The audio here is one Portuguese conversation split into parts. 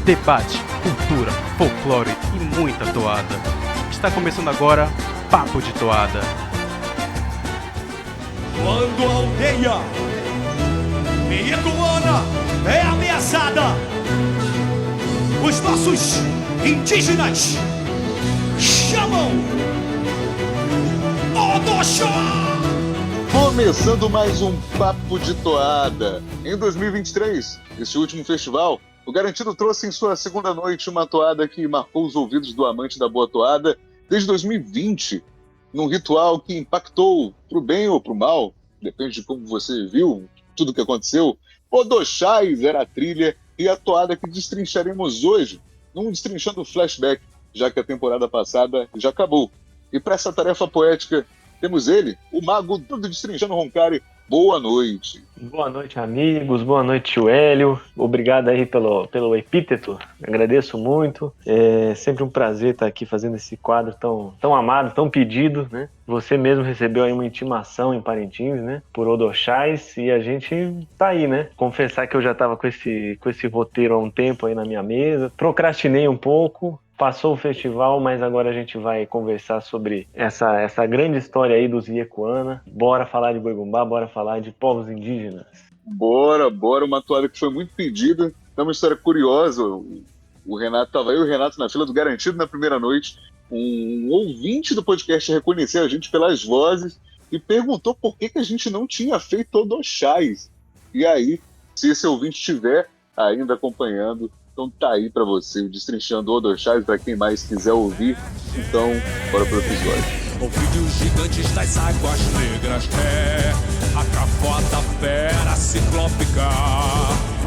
debate, cultura, folclore e muita toada. Está começando agora Papo de Toada. Quando a aldeia Iecuana é ameaçada, os nossos indígenas chamam Odoxó! Começando mais um Papo de Toada. Em 2023, esse último festival, o Garantido trouxe em sua segunda noite uma toada que marcou os ouvidos do amante da boa toada desde 2020, num ritual que impactou pro bem ou pro mal, depende de como você viu tudo o que aconteceu. Odoxás era a trilha e a toada que destrincharemos hoje, num Destrinchando Flashback, já que a temporada passada já acabou. E para essa tarefa poética, temos ele, o mago do Destrinchando Roncari. Boa noite. Boa noite, amigos. Boa noite, tio Hélio. Obrigado aí pelo epíteto. Agradeço muito. É sempre um prazer estar aqui fazendo esse quadro tão amado, tão pedido, né? Você mesmo recebeu aí uma intimação em Parintins, né? Por Odoxás, e a gente tá aí, né? Confessar que eu já estava com esse roteiro há um tempo aí na minha mesa. Procrastinei um pouco. Passou o festival, mas agora a gente vai conversar sobre essa grande história aí dos Iecuana. Bora falar de Boi Bumbá, bora falar de povos indígenas. Bora, uma toada que foi muito pedida. É uma história curiosa. O Renato tava aí, o Renato na fila do Garantido na primeira noite. Um ouvinte do podcast reconheceu a gente pelas vozes e perguntou por que a gente não tinha feito Odoxás. E aí, se esse ouvinte estiver ainda acompanhando, então tá aí pra você, Destrinchando Odoxás, pra quem mais quiser ouvir. Então, bora pro episódio. Ouvindo os gigantes das águas negras, a cafota fera ciclópica,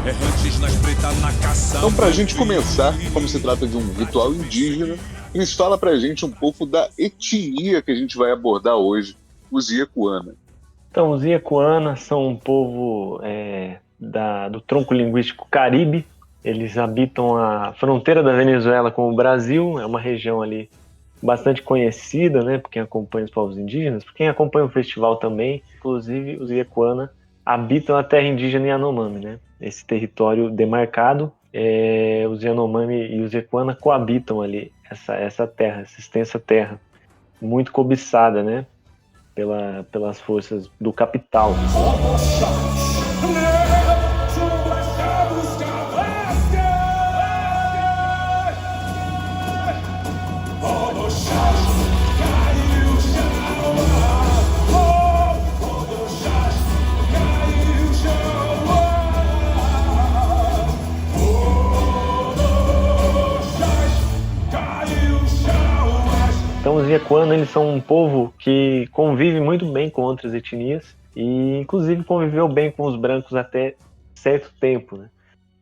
errantes na espreita na caça. Então, pra gente começar, como se trata de um ritual indígena, eles falam pra gente um pouco da etnia que a gente vai abordar hoje, os Iecuana. Então, os Iecuana são um povo do tronco linguístico Caribe. Eles habitam a fronteira da Venezuela com o Brasil, é uma região ali bastante conhecida, né, por quem acompanha os povos indígenas, por quem acompanha o festival também. Inclusive, os Iecuana habitam a terra indígena Yanomami, né, esse território demarcado. Os Yanomami e os Iecuana coabitam ali essa terra, essa extensa terra, muito cobiçada, né, pelas forças do capital. Então, os Iecuana, eles são um povo que convive muito bem com outras etnias e, inclusive, conviveu bem com os brancos até certo tempo, né?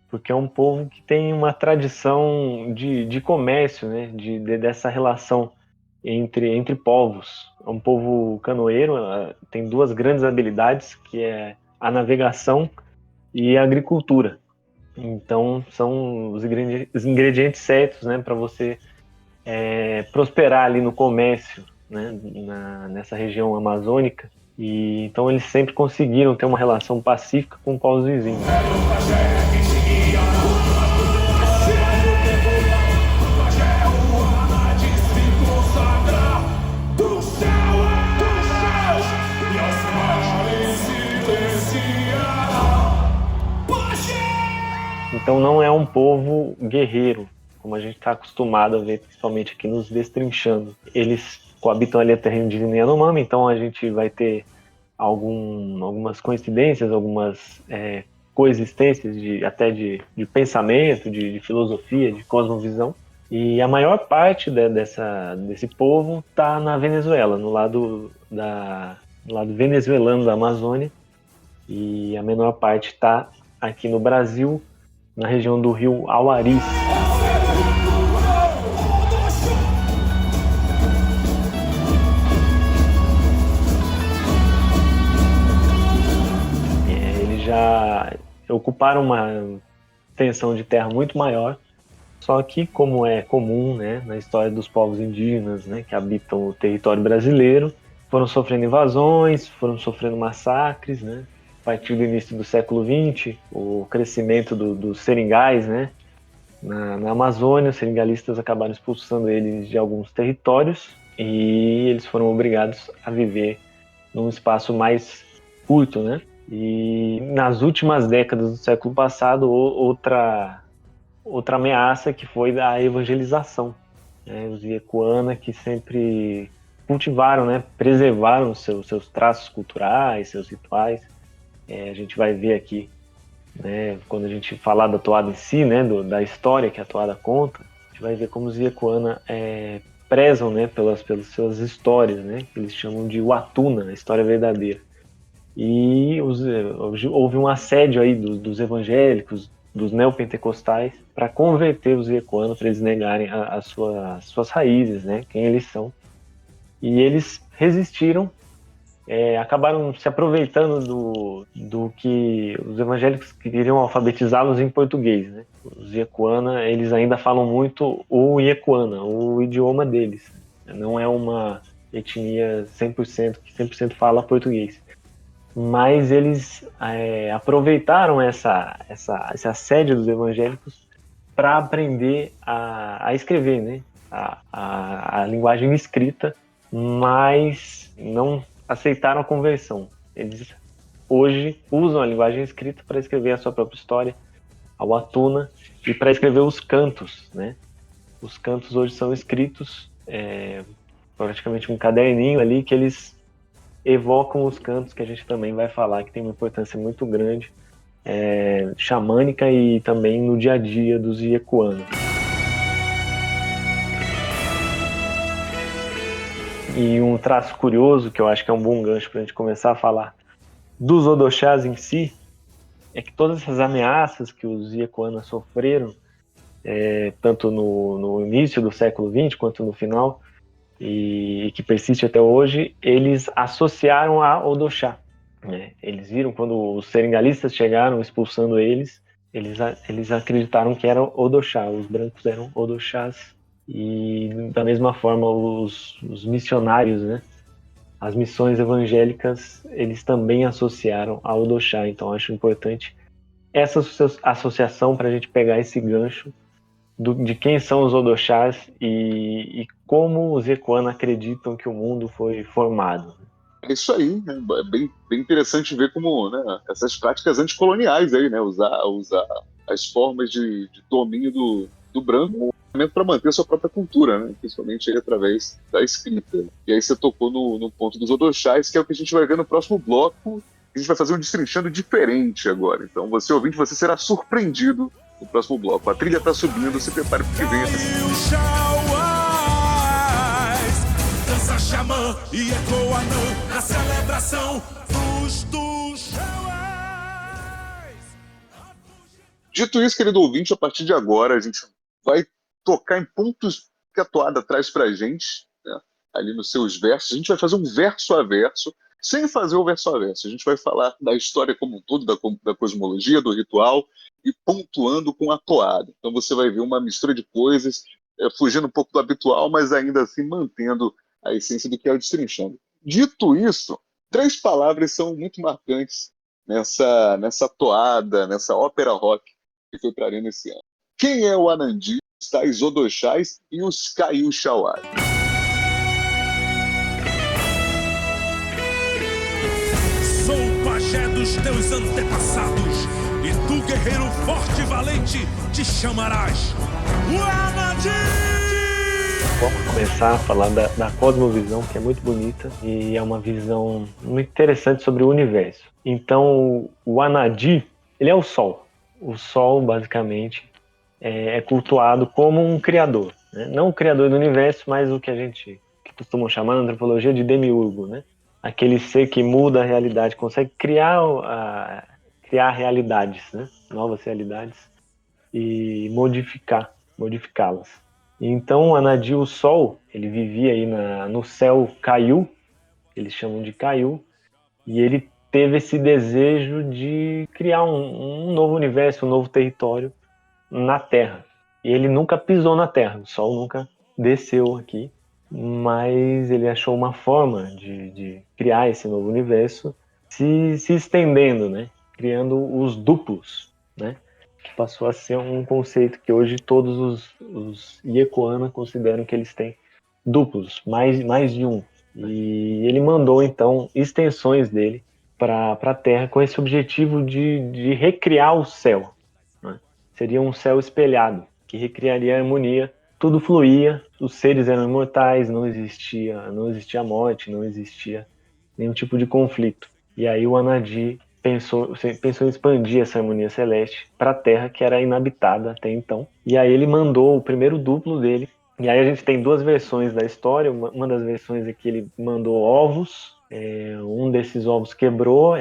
Porque é um povo que tem uma tradição de comércio, né? Dessa relação entre povos. É um povo canoeiro, tem duas grandes habilidades, que é a navegação e a agricultura. Então, são os ingredientes certos, né, para você prosperar ali no comércio, né, nessa região amazônica. E então eles sempre conseguiram ter uma relação pacífica com os povos vizinhos. Então não é um povo guerreiro, como a gente está acostumado a ver, principalmente aqui nos Destrinchando. Eles coabitam ali a terra indígena Yanomami, então a gente vai ter algumas coincidências, algumas coexistências até de pensamento, de filosofia, de cosmovisão. E a maior parte desse povo está na Venezuela, no lado venezuelano da Amazônia, e a menor parte está aqui no Brasil, na região do rio Auaris. Eles já ocuparam uma extensão de terra muito maior, só que, como é comum, né, na história dos povos indígenas, né, que habitam o território brasileiro, foram sofrendo invasões, foram sofrendo massacres, né? A partir do início do século XX, o crescimento dos seringais, né, na Amazônia. Os seringalistas acabaram expulsando eles de alguns territórios e eles foram obrigados a viver num espaço mais curto, né? E nas últimas décadas do século passado, outra ameaça que foi da evangelização, né? Os Iekuana, que sempre cultivaram, né? Preservaram seus traços culturais, seus rituais. A gente vai ver aqui, né? Quando a gente falar da toada em si, né? Da história que a toada conta, a gente vai ver como os Iekuana prezam, né? Pelas suas histórias, né? Que eles chamam de Watuna, a história verdadeira. E houve um assédio aí dos evangélicos, dos neopentecostais, para converter os Iekuana, para eles negarem as suas raízes, né, quem eles são. E eles resistiram, acabaram se aproveitando do que os evangélicos queriam alfabetizá-los em português, né. Os Iekuana, eles ainda falam muito o Iekuana, o idioma deles. Não é uma etnia 100% que 100% fala português. Mas eles aproveitaram esse assédio dos evangélicos para aprender a escrever, né? A linguagem escrita, mas não aceitaram a conversão. Eles hoje usam a linguagem escrita para escrever a sua própria história, a Watuna, e para escrever os cantos, né? Os cantos hoje são escritos, praticamente um caderninho ali que eles evocam os cantos, que a gente também vai falar que tem uma importância muito grande, xamânica e também no dia a dia dos Iekuana. E um traço curioso, que eu acho que é um bom gancho para a gente começar a falar dos Odoshás em si, é que todas essas ameaças que os Iekuana sofreram, tanto no início do século XX quanto no final, e que persiste até hoje, eles associaram a Odoshá. Né? Eles viram quando os seringalistas chegaram expulsando eles acreditaram que eram Odoshá, os brancos eram Odoshás, e da mesma forma os missionários, né? As missões evangélicas, eles também associaram a Odoshá. Então acho importante essa associação para a gente pegar esse gancho de quem são os Odoshás e como os Iekuana acreditam que o mundo foi formado. É isso aí, né? É bem interessante ver como, né, essas práticas anticoloniais aí, né? Usar as formas de domínio do branco para manter a sua própria cultura, né? Principalmente aí através da escrita. E aí você tocou no ponto dos Odoshás, que é o que a gente vai ver no próximo bloco. A gente vai fazer um destrinchando diferente agora. Então, você ouvinte, você será surpreendido no próximo bloco. A trilha está subindo, se prepare para o que vem. Dança xamã e Ecoanã na celebração dos Chauás. Dito isso, querido ouvinte, a partir de agora a gente vai tocar em pontos que a toada traz para a gente, né? Ali nos seus versos. A gente vai fazer um verso a verso, sem fazer o verso a verso. A gente vai falar da história como um todo, da cosmologia, do ritual, e pontuando com a toada. Então você vai ver uma mistura de coisas, fugindo um pouco do habitual, mas ainda assim mantendo a essência do que é o destrinchando. Dito isso, 3 palavras são muito marcantes nessa toada, nessa ópera rock que foi para a arena esse ano. Quem é o Anandi, os tais Odoshás e os Kaiu Chauás? Sou o pajé dos teus antepassados, e tu, guerreiro forte e valente, te chamarás o Anandi! Vamos começar a falar da cosmovisão, que é muito bonita e é uma visão muito interessante sobre o universo. Então, o Anadi, ele é o Sol. O Sol, basicamente, é cultuado como um criador. Né? Não o criador do universo, mas o que a gente costuma chamar na antropologia de demiurgo. Né? Aquele ser que muda a realidade, consegue criar realidades, né? Novas realidades, e modificá-las. Então, o Anadi, o Sol, ele vivia aí no céu Kaiu, eles chamam de Kaiu, e ele teve esse desejo de criar um novo universo, um novo território na Terra. E ele nunca pisou na Terra, o Sol nunca desceu aqui, mas ele achou uma forma de criar esse novo universo se estendendo, né? Criando os duplos, né? que passou a ser um conceito que hoje todos os Yekoana consideram que eles têm duplos, mais de um. E ele mandou, então, extensões dele para a Terra com esse objetivo de recriar o céu. Né? Seria um céu espelhado, que recriaria a harmonia. Tudo fluía, os seres eram imortais, não existia morte, não existia nenhum tipo de conflito. E aí o Anadi pensou em expandir essa harmonia celeste para a Terra, que era inabitada até então. E aí ele mandou o primeiro duplo dele. E aí a gente tem duas versões da história. Uma das versões é que ele mandou ovos. Um desses ovos quebrou,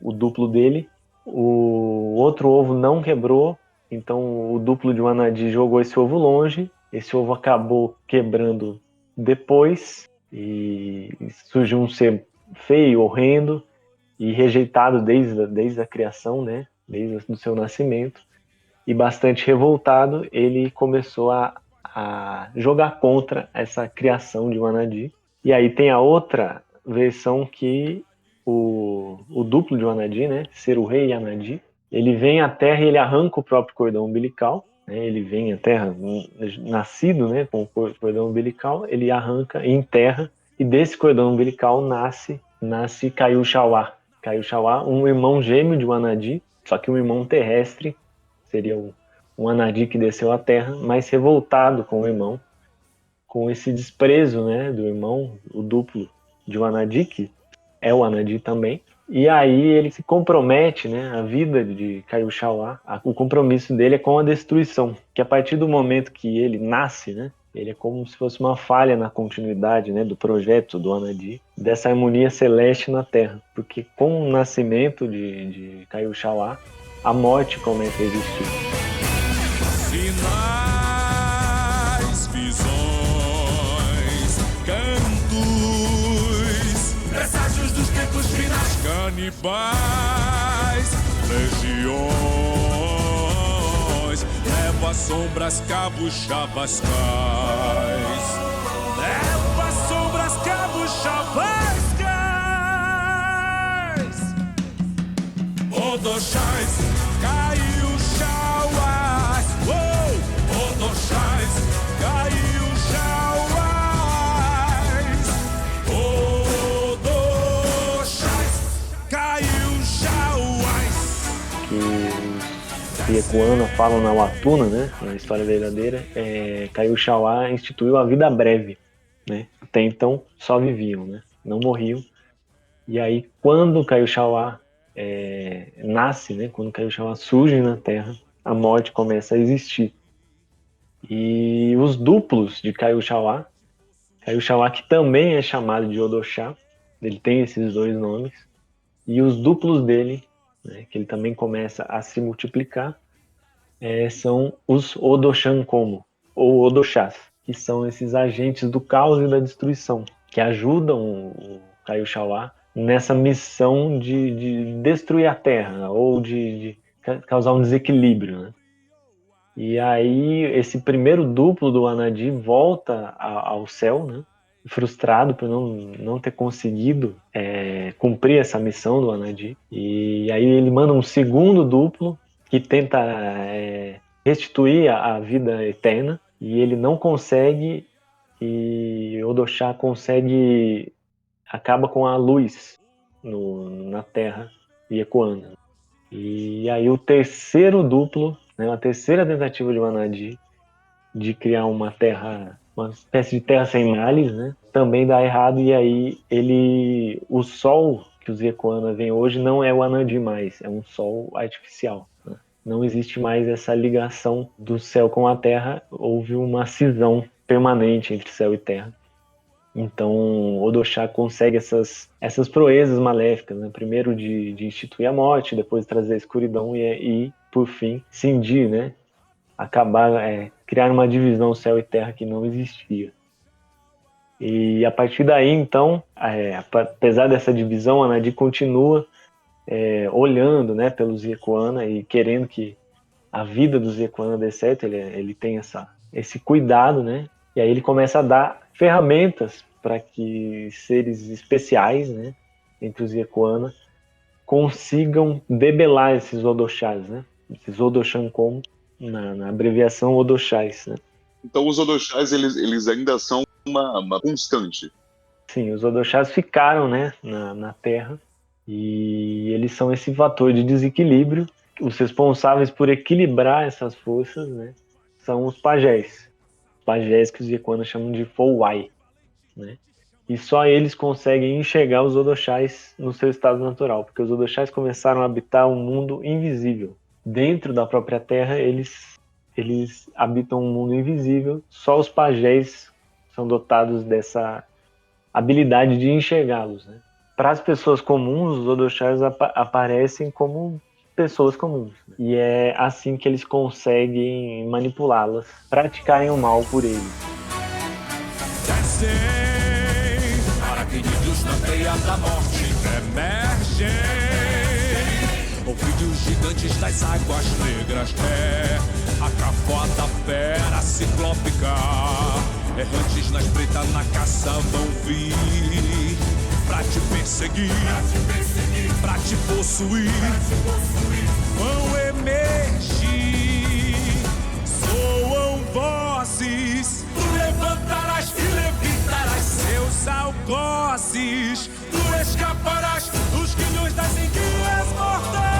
o duplo dele. O outro ovo não quebrou. Então o duplo de Anadi jogou esse ovo longe. Esse ovo acabou quebrando depois. E surgiu um ser feio, horrendo e rejeitado desde a criação, né? Desde o seu nascimento. E bastante revoltado, ele começou a jogar contra essa criação de Anadi. E aí tem a outra versão que o duplo de Anadi, né? Ser o rei Anadi, ele vem à Terra e ele arranca o próprio cordão umbilical. Né? Ele vem à Terra nascido, né? Com o cordão umbilical, ele arranca e enterra. E desse cordão umbilical nasce Kaioshawa. Kaioshawa, um irmão gêmeo de Anadi, só que um irmão terrestre, seria um Anadi que desceu à Terra, mas revoltado com o irmão, com esse desprezo, né, do irmão, o duplo de Anadi, que é o Anadi também. E aí ele se compromete, né, a vida de Kaioshawa, o compromisso dele é com a destruição, que a partir do momento que ele nasce, né, ele é como se fosse uma falha na continuidade, né, do projeto do Anadi, dessa harmonia celeste na Terra. Porque com o nascimento de Kaioshawa, a morte começa a existir. Sinais, visões, cantos, presságios dos tempos finais, canibais, legiões, leva sombras, cabos, chavascais, leva sombras, cabos, chavascais, Odoxás, Kaioshawas, Odoxás, Kaioshawas, Odoxás, Kaioshawas. Que os Yekoana falam na Watuna, né, na história verdadeira, Kaioshawa instituiu a vida breve, né? Até então só viviam, né? Não morriam. E aí quando Kaioshawa nasce, né? Quando Kaioshawa surge na Terra, a morte começa a existir. E os duplos de Kaioshawa que também é chamado de Odoshá, ele tem esses dois nomes, e os duplos dele, né, que ele também começa a se multiplicar, são os Odoshankomo, ou Odoshás, que são esses agentes do caos e da destruição, que ajudam o Kaioshawa nessa missão de destruir a Terra, ou de causar um desequilíbrio, né? E aí esse primeiro duplo do Anadi volta ao céu, né? Frustrado por não ter conseguido cumprir essa missão do Anadi. E aí ele manda um segundo duplo que tenta restituir a vida eterna, e ele não consegue, e Odoshá acaba com a luz na Terra Yekoana. E aí o terceiro duplo, né, a terceira tentativa de Anadi de criar uma espécie de terra sem males, né, também dá errado. E aí o sol que os Yekoana veem hoje não é o Anadi mais, é um sol artificial, né? Não existe mais essa ligação do céu com a terra, houve uma cisão permanente entre céu e terra. Então Odoshá consegue essas proezas maléficas, né? Primeiro de instituir a morte, depois trazer a escuridão e por fim cindir, né? Acabar, criar uma divisão céu e terra que não existia. E a partir daí, então, apesar dessa divisão, Anadi continua olhando, né, pelos Yekoana e querendo que a vida dos Yekoana dê certo. Ele tem esse cuidado, né? E aí ele começa a dar ferramentas para que seres especiais, né, entre os Yekoana, consigam debelar esses Odoshás, né? esses Odoshan Komu, na abreviação Odoshais, né? Então os Odoshais, eles ainda são uma constante. Sim, os Odoshás ficaram, né, na Terra, e eles são esse fator de desequilíbrio. Os responsáveis por equilibrar essas forças, né, são os pajés. Pajés que os Yequanas chamam de Fowai, né? E só eles conseguem enxergar os Odoshais no seu estado natural, porque os Odoshais começaram a habitar um mundo invisível. Dentro da própria Terra, eles habitam um mundo invisível, só os pajés são dotados dessa habilidade de enxergá-los, né? Para as pessoas comuns, os Odoshais aparecem como pessoas comuns, né? E é assim que eles conseguem manipulá-las, praticarem o mal por eles. Descem, aracnídeos na teia da morte emergem. Ovídeos gigantes das águas negras, a cafota fera ciclópica. Errantes na espreita, na caça vão vir pra te perseguir, pra te possuir. Vão emergir, soam vozes. Tu levantarás e levitarás seus algozes. Tu escaparás dos guilhões das enguias mortais.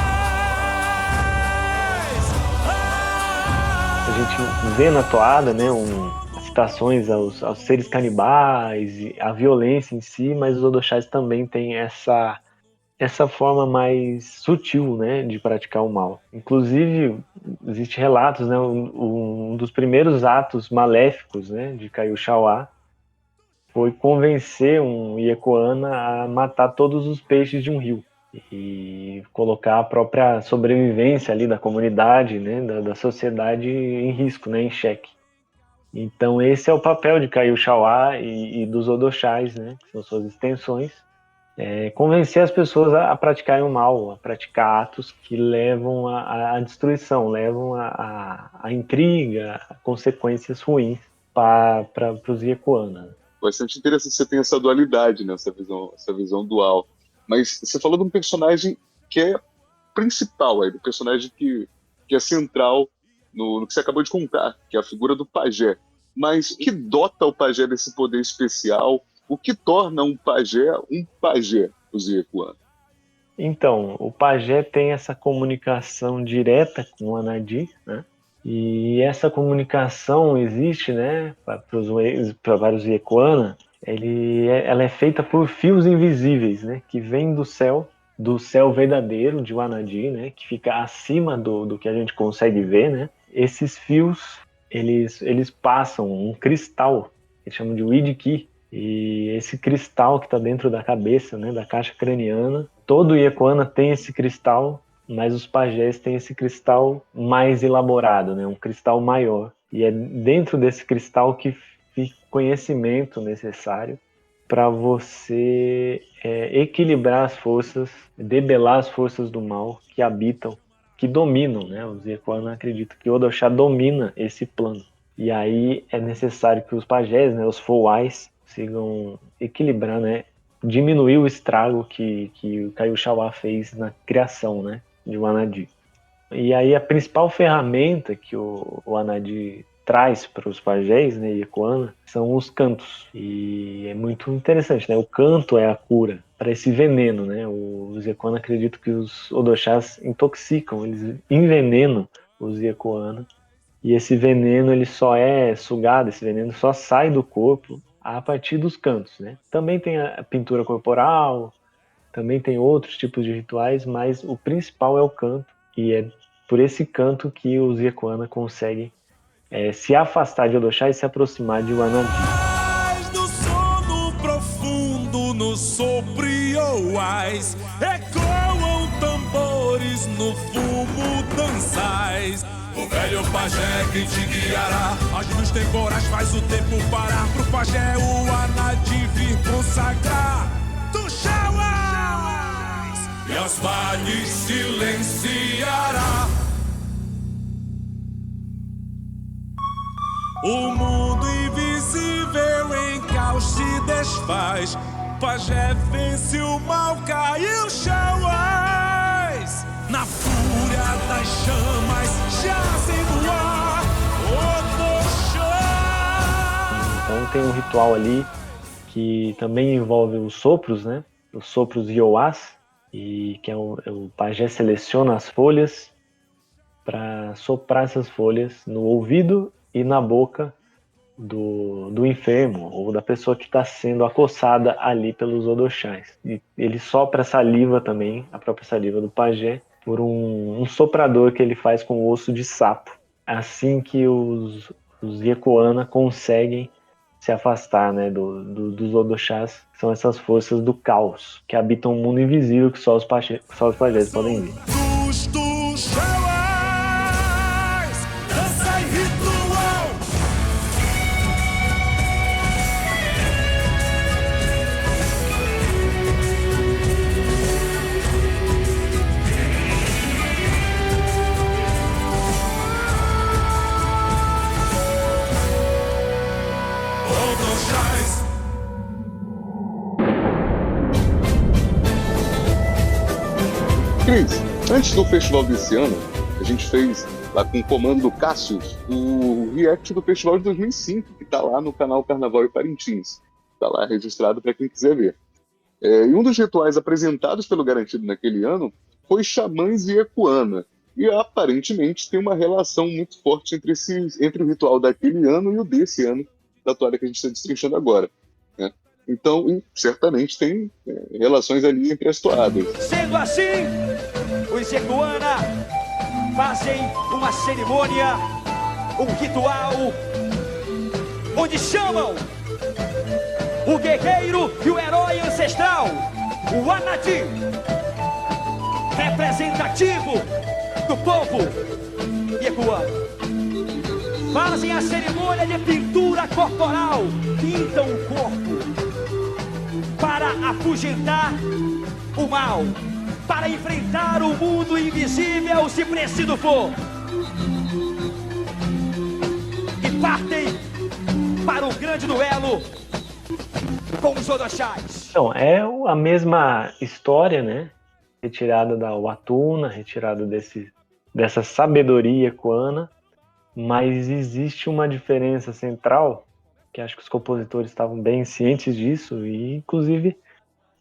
A gente vê na toada, né, citações aos seres canibais, a violência em si, mas os Odoshais também têm essa forma mais sutil, né, de praticar o mal. Inclusive, existem relatos, né, um dos primeiros atos maléficos, né, de Kaioshawa foi convencer um Yekoana a matar todos os peixes de um rio e colocar a própria sobrevivência ali da comunidade, né, da sociedade em risco, né, em xeque. Então esse é o papel de Kaioshawa e dos Odoshais, né, que são suas extensões, convencer as pessoas a praticarem o mal, a praticar atos que levam à destruição, levam à intriga, a consequências ruins para os Yekoana. Bastante interessante você ter essa dualidade, né, essa visão dual. Mas você falou de um personagem que é principal, aí, do personagem que é central no que você acabou de contar, que é a figura do pajé. Mas o que dota o pajé desse poder especial? O que torna um pajé, os Yequanas? Então, o pajé tem essa comunicação direta com o Anadi, né? E essa comunicação existe, né, para vários Yequanas. Ela é feita por fios invisíveis, né, que vêm do céu verdadeiro de Wanadi, né, que fica acima do que a gente consegue ver, né. Esses fios, eles passam um cristal, que eles chamam de Widiki, e esse cristal que está dentro da cabeça, né, da caixa craniana, todo Yequana tem esse cristal, mas os pajés têm esse cristal mais elaborado, né, um cristal maior. E é dentro desse cristal que fica o conhecimento necessário para você equilibrar as forças, debelar as forças do mal que habitam, que dominam, né? Os Yequanas acreditam que o Odoshá domina esse plano. E aí é necessário que os pajés, né, os Fowais, consigam equilibrar, né, diminuir o estrago que o Kaioshawa fez na criação, né, de Wanadi. E aí a principal ferramenta que o Wanadi traz para os pajés, né, Yequana, são os cantos. E é muito interessante, né? O canto é a cura para esse veneno, né? Os Yequana acreditam que os Odoshás intoxicam, eles envenenam os Yequana. E esse veneno ele só é sugado, esse veneno só sai do corpo a partir dos cantos, né? Também tem a pintura corporal, também tem outros tipos de rituais, mas o principal é o canto. E é por esse canto que os Yequana conseguem se afastar de Odoshá e se aproximar de Wanadi. No sono profundo, no sobrioais, ecoam tambores, no fumo dançais. O velho pajé quem te guiará, as luzes temporais faz o tempo parar, pro pajé o Wanadi vir consagrar. Tu chauás, e aos vales silenciará. O mundo invisível em caos se desfaz. Pajé vence o mal, caiu Chauás. Na fuga fúria das chamas jazem no ar. Odoxá. Então tem um ritual ali que também envolve os sopros, né? Os sopros Ioás, e que o pajé seleciona as folhas para soprar essas folhas no ouvido e na boca do enfermo ou da pessoa que está sendo acossada ali pelos odoxás. E ele sopra a saliva também, a própria saliva do pajé, por um soprador que ele faz com osso de sapo. Assim que os Yekoana conseguem se afastar, né, dos odoxás, que são essas forças do caos, que habitam um mundo invisível que só os pajés podem ver. Dos tuxauás, dança e ritual. Odoxás. Cris, antes do festival desse ano, a gente fez, lá com o comando do Cassius, o react do festival de 2005, que está lá no canal Carnaval e Parintins. Está lá registrado para quem quiser ver. E um dos rituais apresentados pelo Garantido naquele ano foi Xamãs e Yekoana. E aparentemente tem uma relação muito forte entre o ritual daquele ano e o desse ano, da toalha que a gente está destrinchando agora, né? Então, certamente tem relações ali entre as toadas. Sendo assim, os Yekoana fazem uma cerimônia, um ritual, onde chamam o guerreiro e o herói ancestral, o Anadi, representativo do povo Yekoana. Fazem a cerimônia de pintura corporal, pintam o corpo para afugentar o mal, para enfrentar o mundo invisível, se preciso for. E partem para o grande duelo com os odoxás. Então, é a mesma história, né? Retirada da Watuna, retirada dessa sabedoria Yekoana, mas existe uma diferença central, que acho que os compositores estavam bem cientes disso, e inclusive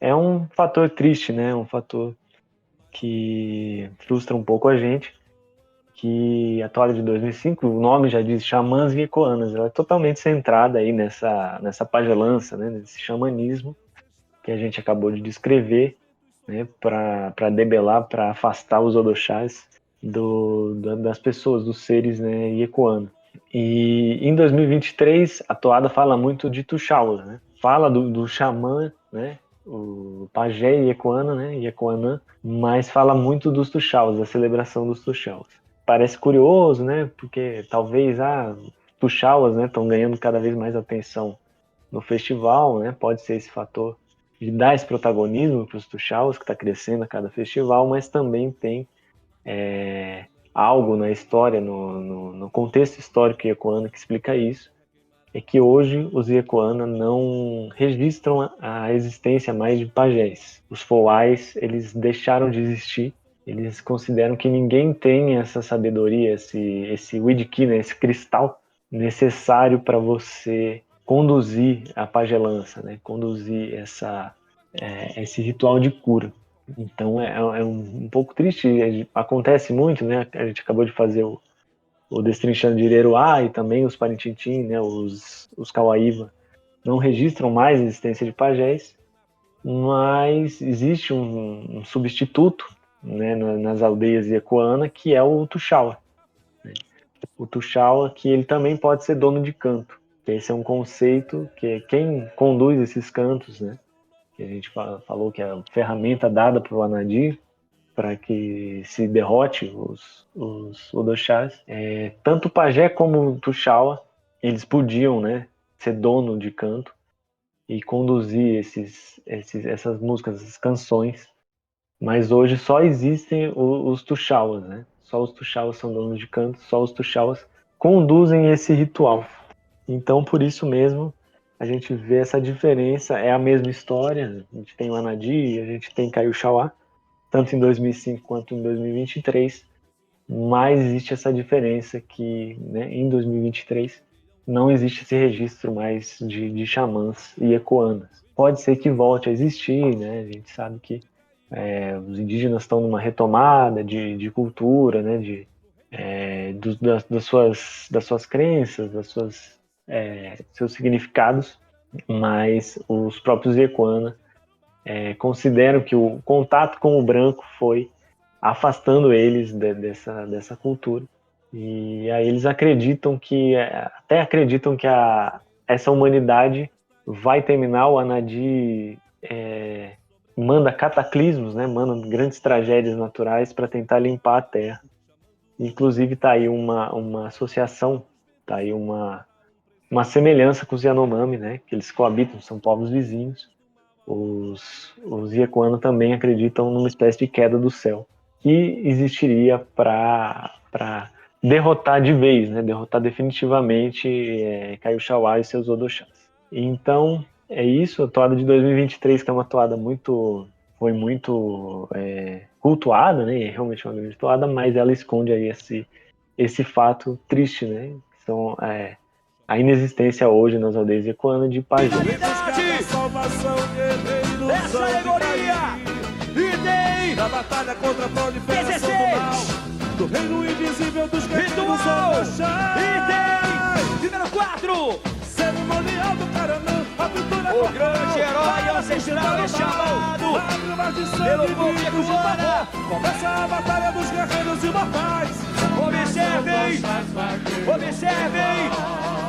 é um fator triste, né? Um fator que frustra um pouco a gente, que a toalha de 2005, o nome já diz Xamãs e Yekoanas, ela é totalmente centrada aí nessa pagelança, né? Nesse xamanismo que a gente acabou de descrever, né? Para debelar, para afastar os odoxás das pessoas, dos seres, né, Yekoana. E em 2023 a toada fala muito de Tuxauas, né? Fala do xamã, né? O pajé Yekoana, né? Yekoanã, mas fala muito dos Tuxauas, da celebração dos Tuxauas. Parece curioso, né? Porque talvez Tuxauas, né, estão ganhando cada vez mais atenção no festival, né? Pode ser esse fator de dar esse protagonismo para os Tuxauas, que está crescendo a cada festival, mas também tem algo na história, no contexto histórico Yekoana que explica isso, é que hoje os Yekoana não registram a existência mais de pajés. Os Foais, eles deixaram de existir, eles consideram que ninguém tem essa sabedoria, esse Widki, né, esse cristal necessário para você conduzir a pagelança, né, conduzir esse ritual de cura. Então é um pouco triste, acontece muito, né? A gente acabou de fazer o Destrinchando de Ireruá e também os Parintintim, né? Os Cauaíva não registram mais a existência de pajés, mas existe um substituto, né, nas aldeias Yekoana, que é o Tuxaua, né? O Tuxaua, que ele também pode ser dono de canto. Esse é um conceito que quem conduz esses cantos, né? Que a gente falou que é a ferramenta dada para o Anadi para que se derrote os odoxás. Tanto o pajé como o Tuxaua, eles podiam, né, ser dono de canto e conduzir essas músicas, essas canções, mas hoje só existem os Tuxauas, né? Só os Tuxauas são donos de canto, só os Tuxauas conduzem esse ritual. Então, por isso mesmo, a gente vê essa diferença, é a mesma história, a gente tem o Anadi, a gente tem Kaiuxauá, tanto em 2005 quanto em 2023, mas existe essa diferença que, né, em 2023 não existe esse registro mais de xamãs e ecoanas. Pode ser que volte a existir, né? A gente sabe que os indígenas estão numa retomada de cultura, né? Das suas crenças, seus significados, mas os próprios ecoanas consideram que o contato com o branco foi afastando eles dessa cultura. E aí eles acreditam que essa humanidade vai terminar. O Anadi manda cataclismos, né? Manda grandes tragédias naturais para tentar limpar a terra. Inclusive está aí uma associação, está aí uma semelhança com os Yanomami, né? Que eles coabitam, são povos vizinhos. Os Yekoana também acreditam numa espécie de queda do céu que existiria para derrotar de vez, né? Derrotar definitivamente Kaioshawa e seus Odoshás. Então, é isso. A toada de 2023, que é uma toada foi muito cultuada, né? É realmente uma grande toada, mas ela esconde aí esse fato triste, né? Que são a inexistência hoje nas aldeias Yekoana de pajé. Essa alegoria e tem da batalha contra a proliferação do mal, do reino invisível dos ritual e tem número 4, cerimonial do Paranã, a pintura o grande herói ancestral é chamado pelo povo Yekoana. Começa a batalha dos guerreiros imortais. Observem,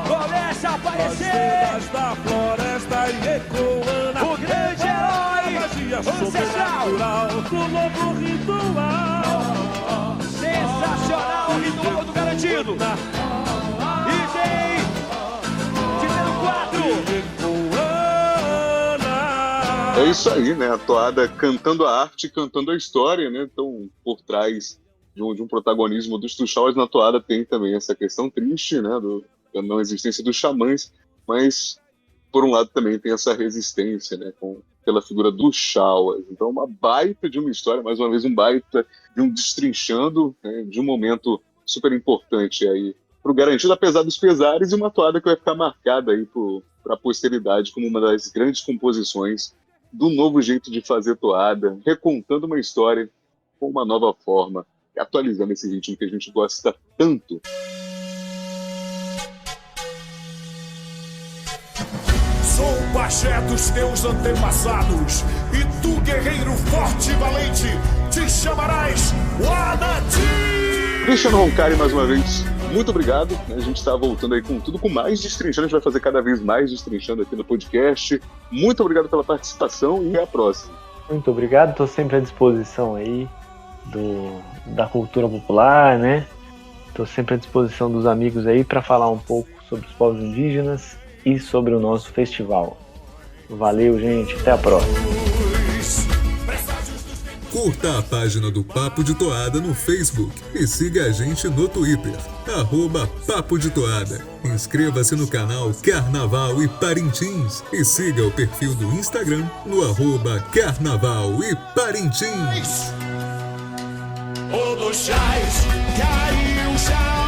começa a aparecer Da floresta Yekoana, o grande herói ancestral do novo ritual. sensacional, o ritual do garantido. E tem número 4. É isso aí, né? A toada cantando a arte, cantando a história, né? Então, por trás de um protagonismo dos Tuxaus na toada tem também essa questão triste, né? Da não existência dos xamãs, mas, por um lado, também tem essa resistência, né? Pela figura dos Chauas. Então, uma baita de uma história, mais uma vez, um baita de um destrinchando, né? De um momento super importante aí para o Garantido, apesar dos pesares, e uma toada que vai ficar marcada aí para a posteridade como uma das grandes composições do novo jeito de fazer toada, recontando uma história com uma nova forma, atualizando esse ritmo que a gente gosta tanto. Sou o pajé dos teus antepassados, e tu, guerreiro forte e valente, te chamarás Anadi! Cristiano Roncari, mais uma vez, muito obrigado. A gente está voltando aí com tudo, com mais Destrinchando. A gente vai fazer cada vez mais Destrinchando aqui no podcast. Muito obrigado pela participação e até a próxima. Muito obrigado, estou sempre à disposição aí da cultura popular, né? Estou sempre à disposição dos amigos aí para falar um pouco sobre os povos indígenas e sobre o nosso festival. Valeu, gente, até a próxima. Curta a página do Papo de Toada no Facebook e siga a gente no Twitter, @Papo de Toada. Inscreva-se no canal Carnaval e Parintins e siga o perfil do Instagram no @Carnaval e Parintins. Odoxás, Kaioshawa.